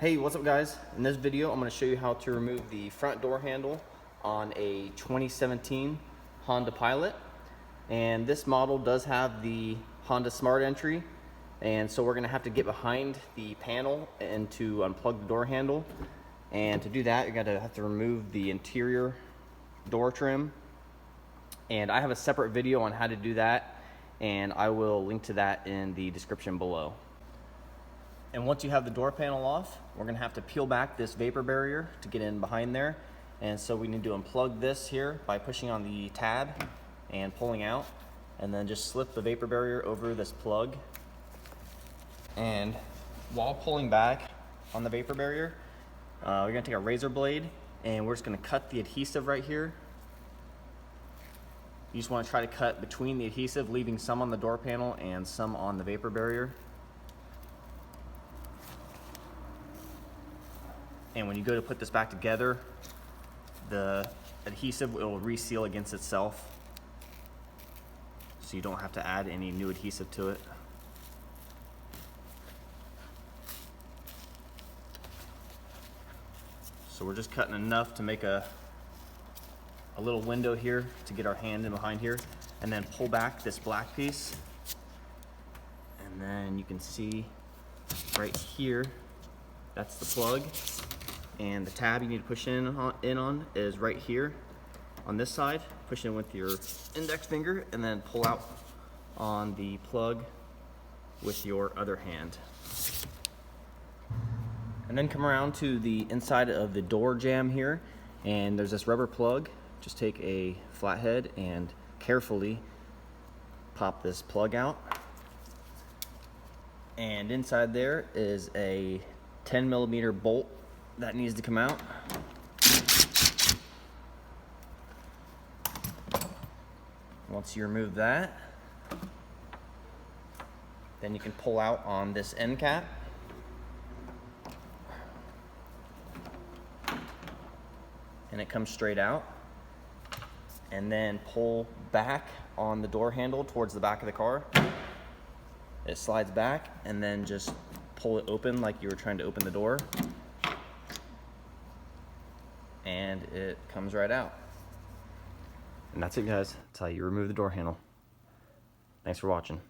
Hey, what's up guys? In this video, I'm going to show you how to remove the front door handle on a 2017 Honda Pilot. And this model does have the Honda Smart Entry. And so we're going to have to get behind the panel and to unplug the door handle. And to do that, you're going to have to remove the interior door trim. And I have a separate video on how to do that, and I will link to that in the description below. And once you have the door panel off, we're gonna have to peel back this vapor barrier to get in behind there. And so we need to unplug this here by pushing on the tab and pulling out, and then just slip the vapor barrier over this plug. And while pulling back on the vapor barrier, we're gonna take a razor blade and we're just gonna cut the adhesive right here. You just wanna try to cut between the adhesive, leaving some on the door panel and some on the vapor barrier. And when you go to put this back together, the adhesive will reseal against itself, so you don't have to add any new adhesive to it. So we're just cutting enough to make a little window here to get our hand in behind here, and then pull back this black piece. And then you can see right here, that's the plug. And the tab you need to push in on is right here on this side. Push in with your index finger and then pull out on the plug with your other hand. And then come around to the inside of the door jamb here, and there's this rubber plug. Just take a flathead and carefully pop this plug out. And inside there is a 10mm bolt that needs to come out. Once you remove that, then you can pull out on this end cap. And it comes straight out. And then pull back on the door handle towards the back of the car. It slides back, and then just pull it open like you were trying to open the door. And it comes right out. And that's it guys, that's how you remove the door handle. Thanks for watching.